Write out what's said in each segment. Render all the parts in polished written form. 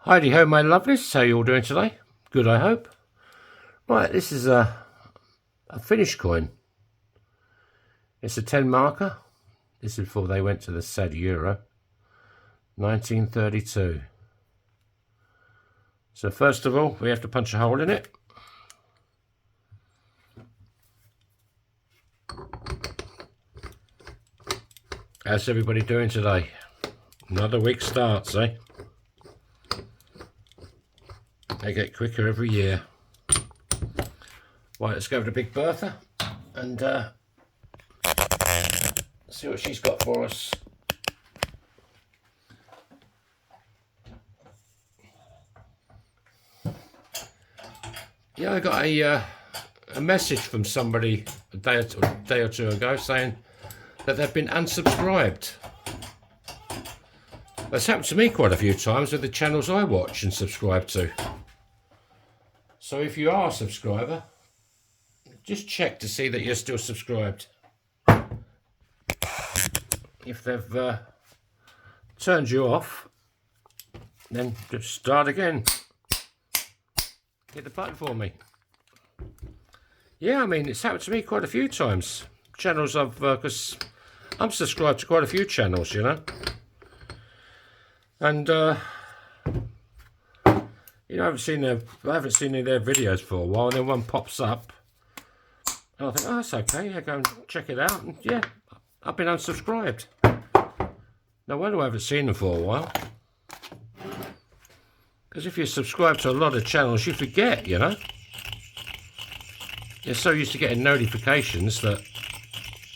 Heidi ho, my lovelies. How you all doing today? Good, I hope. Right, this is a Finnish coin. It's a 10 marker. This is before they went to the sad euro. 1932. So first of all, we have to punch a hole in it. How's everybody doing today? Another week starts, eh? They get quicker every year. Right, let's go over to Big Bertha and see what she's got for us. Yeah, I got a message from somebody a day or two ago saying that they've been unsubscribed. That's happened to me quite a few times with the channels I watch and subscribe to. So if you are a subscriber, just check to see that you're still subscribed. If they've turned you off, then just start again. Hit the button for me. Yeah, I mean, it's happened to me quite a few times. Channels I've, because I'm subscribed to quite a few channels, you know. And you know, I haven't seen any of their videos for a while, and then one pops up, and I think, oh, that's okay. Yeah, go and check it out. And yeah, I've been unsubscribed. No wonder I haven't seen them for a while. Because if you subscribe to a lot of channels, you forget, you know. You're so used to getting notifications that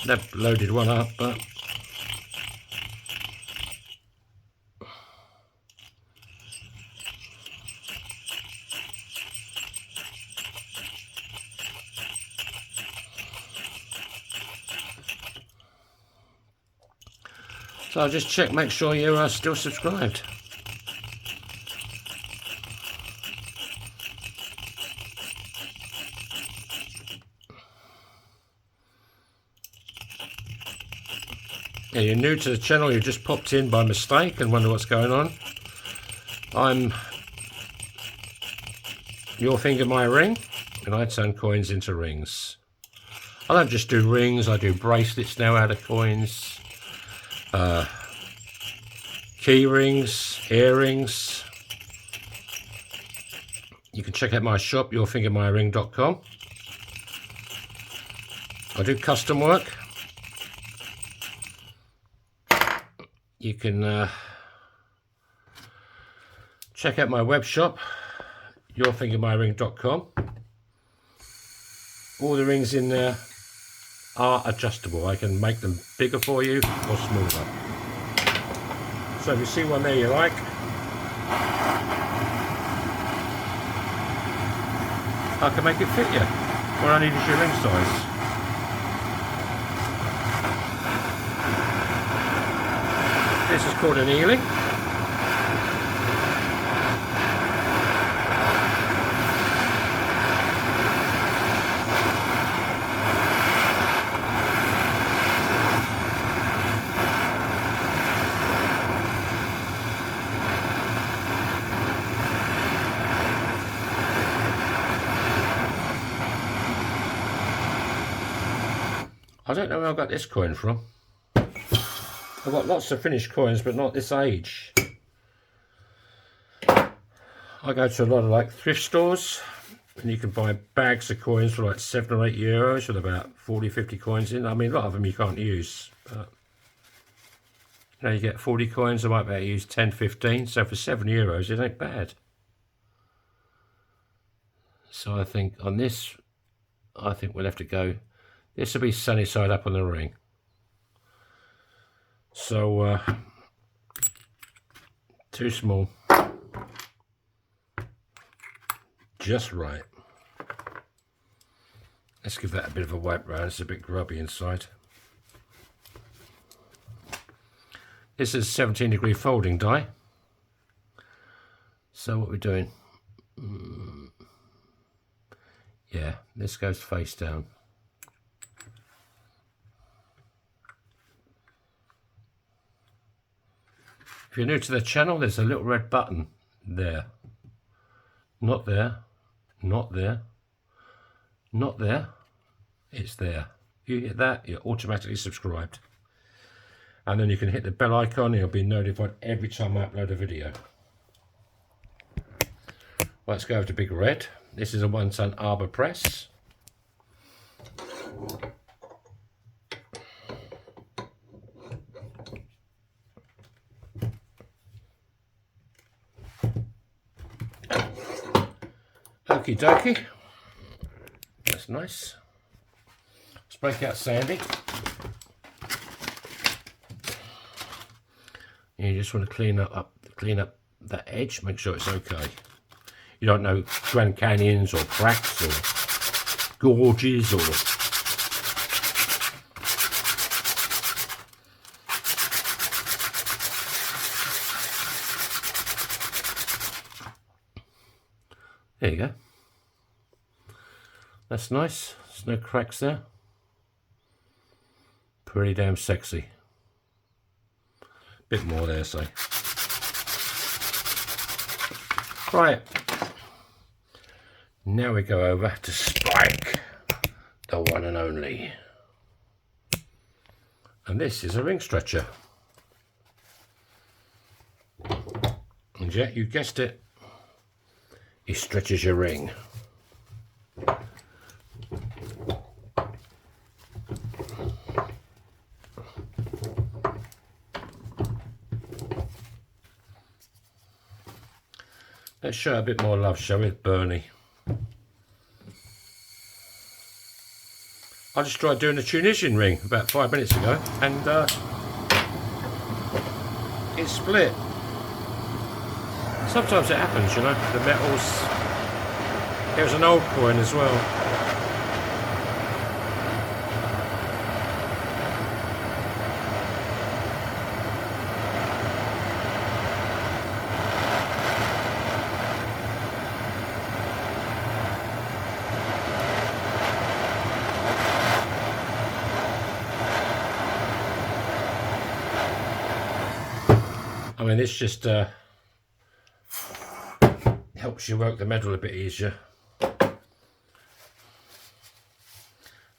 they've loaded one up, but so I'll just check, make sure you're still subscribed. Yeah, you're new to the channel, you just popped in by mistake and wonder what's going on. I'm Your Finger My Ring, and I turn coins into rings. I don't just do rings, I do bracelets now out of coins. Key rings, earrings. You can check out my shop, yourfingermyring.com. I do custom work. You can check out my web shop, yourfingermyring.com. All the rings in there are adjustable. I can make them bigger for you or smaller. So if you see one there you like, I can make it fit you. All I need is your ring size. This is called annealing. I don't know where I got this coin from. I've got lots of Finnish coins, but not this age. I go to a lot of like thrift stores, and you can buy bags of coins for like 7 or 8 euros with about 40, 50 coins in. I mean, a lot of them you can't use. But, you know, you get 40 coins, I might be able to use 10, 15. So for 7 euros, it ain't bad. So I think on this, I think we'll have to go. This will be sunny side up on the ring. So, too small. Just right. Let's give that a bit of a wipe round. It's a bit grubby inside. This is 17-degree folding die. So what we're doing? Yeah, this goes face down. If you're new to the channel, there's a little red button there. Not there. Not there. Not there. It's there. You hit that, you're automatically subscribed. And then you can hit the bell icon, you'll be notified every time I upload a video. Let's go over to Big Red. This is a 1 ton arbor press. Okie dokie. That's nice. Let's break out Sandy. You just want to clean up that edge, make sure it's okay. You don't know Grand Canyons or cracks or gorges or there you go. That's nice. There's no cracks there. Pretty damn sexy. Bit more there, say. Right. Now we go over to Spike, the one and only. And this is a ring stretcher. And yeah, you guessed it. He stretches your ring. Let's show a bit more love, shall we, Bernie? I just tried doing a Tunisian ring about 5 minutes ago, and it split. Sometimes it happens, you know, the metals. There was an old coin as well. I mean, this just helps you work the metal a bit easier.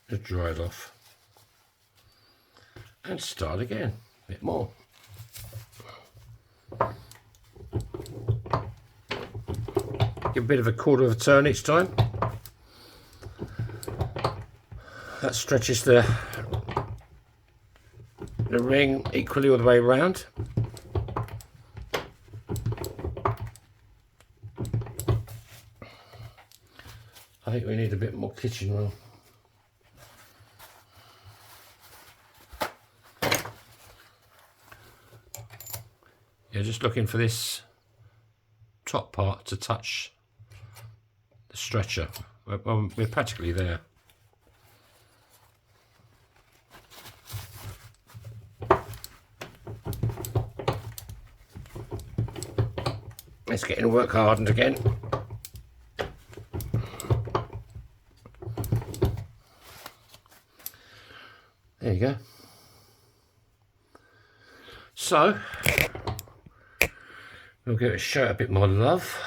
Just dry it off and start again a bit more. Give a bit of a quarter of a turn each time. That stretches the ring equally all the way around. I think we need a bit more kitchen roll. Yeah, just looking for this top part to touch the stretcher. We're practically there. It's getting work hardened again. There you go. So, we'll give it a show a bit more love.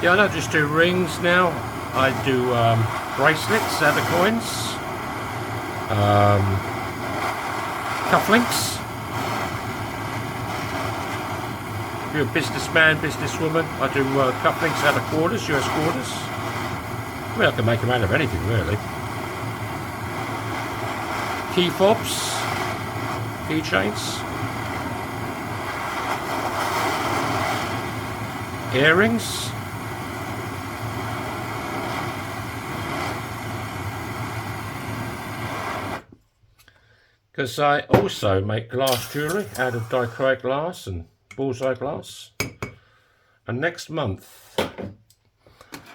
Yeah, I don't just do rings now. I do bracelets out of coins, cufflinks. If you're a businessman, businesswoman, I do cufflinks out of quarters, US quarters. I mean, I can make them out of anything, really. Key fobs, keychains, earrings. Because I also make glass jewellery out of dichroic glass and bullseye glass. And next month,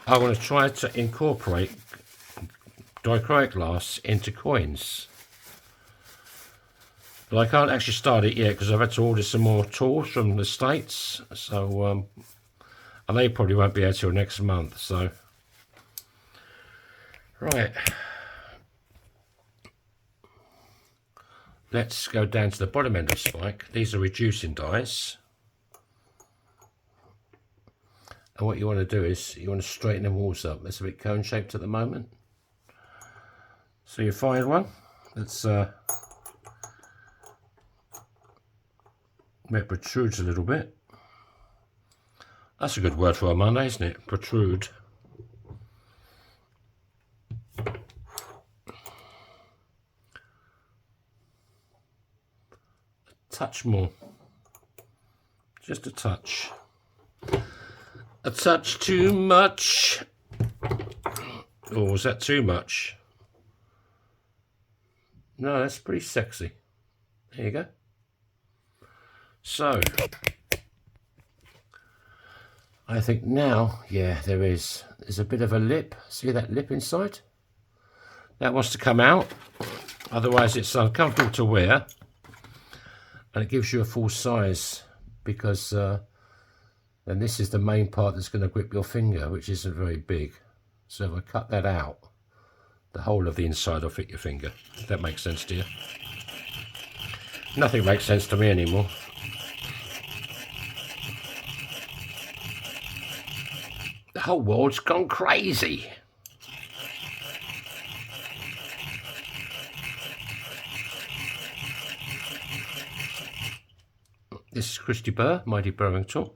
I want to try to incorporate dichroic glass into coins. But I can't actually start it yet because I've had to order some more tools from the States. So And they probably won't be here till next month, so. Right. Let's go down to the bottom end of spike. These are reducing dies. And what you want to do is you want to straighten the walls up. It's a bit cone shaped at the moment. So you find one that's where it protrudes a little bit. That's a good word for a Monday, isn't it? Protrude. Touch more. Just a touch. A touch too much. Or was that too much? No, that's pretty sexy. There you go. So, I think now, yeah, there's a bit of a lip. See that lip inside? That wants to come out. Otherwise it's uncomfortable to wear. And it gives you a full size because then this is the main part that's going to grip your finger, which isn't very big. So if I cut that out, the whole of the inside will fit your finger. If that makes sense to you. Nothing makes sense to me anymore. The whole world's gone crazy. This is Christy Burr, my deburring tool.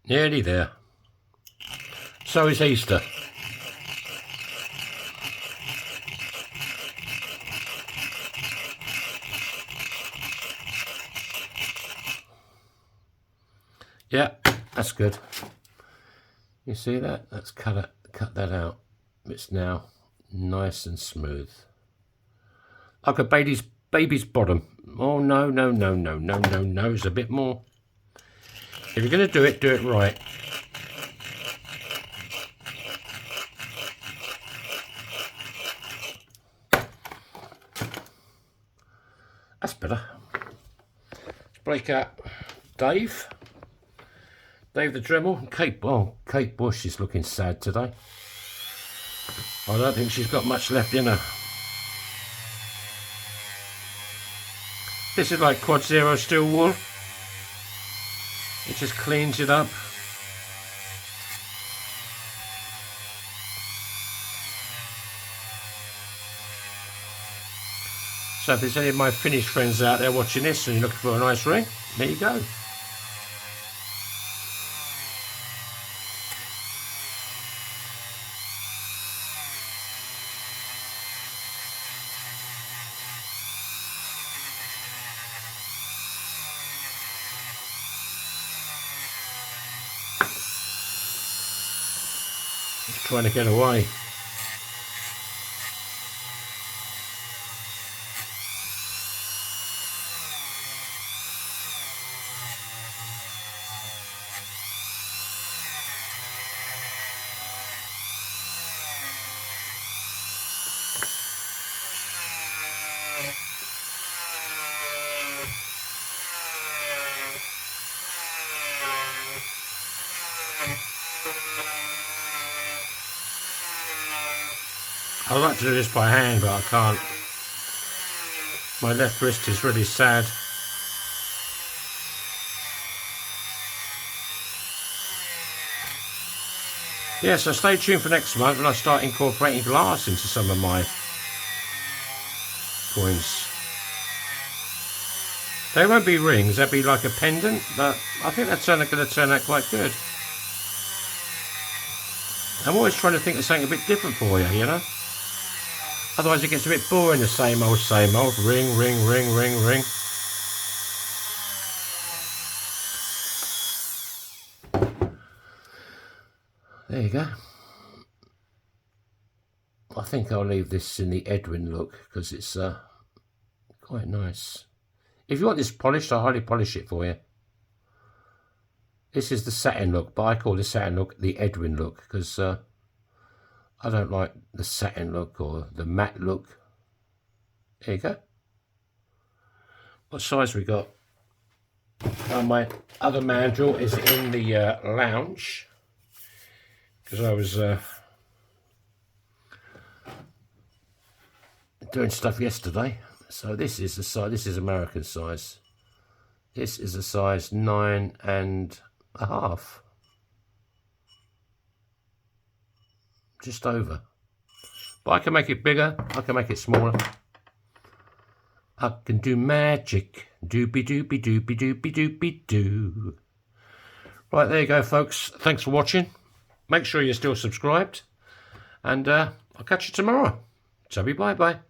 Nearly there. So is Easter. Yeah, that's good. You see that? Let's cut that out. It's now nice and smooth. Like a baby's bottom. Oh no, no, no, no, no, no, no. There's a bit more. If you're going to do it right. That's better. Let's break out Dave the Dremel. Kate Bush is looking sad today. I don't think she's got much left in her. This is like Quad Zero steel wool. It just cleans it up. So if there's any of my Finnish friends out there watching this and you're looking for a nice ring, there you go. Just trying to get away. I'd like to do this by hand, but I can't. My left wrist is really sad. Yeah, so stay tuned for next month when I start incorporating glass into some of my coins. They won't be rings, they'll be like a pendant, but I think that's going to turn out quite good. I'm always trying to think of something a bit different for you, you know? Otherwise it gets a bit boring, the same old, ring, ring, ring, ring, ring. There you go. I think I'll leave this in the Edwin look because it's quite nice. If you want this polished, I'll highly polish it for you. This is the satin look, but I call the satin look the Edwin look because I don't like the satin look or the matte look. There you go. What size we got? My other mandrel is in the lounge because I was doing stuff yesterday. So this is the size. This is American size. This is a size 9.5. Just over. But I can make it bigger. I can make it smaller. I can do magic. Doopy doopy doopy doopy doopy doo. Right, there you go, folks. Thanks for watching. Make sure you're still subscribed. And I'll catch you tomorrow. So bye bye.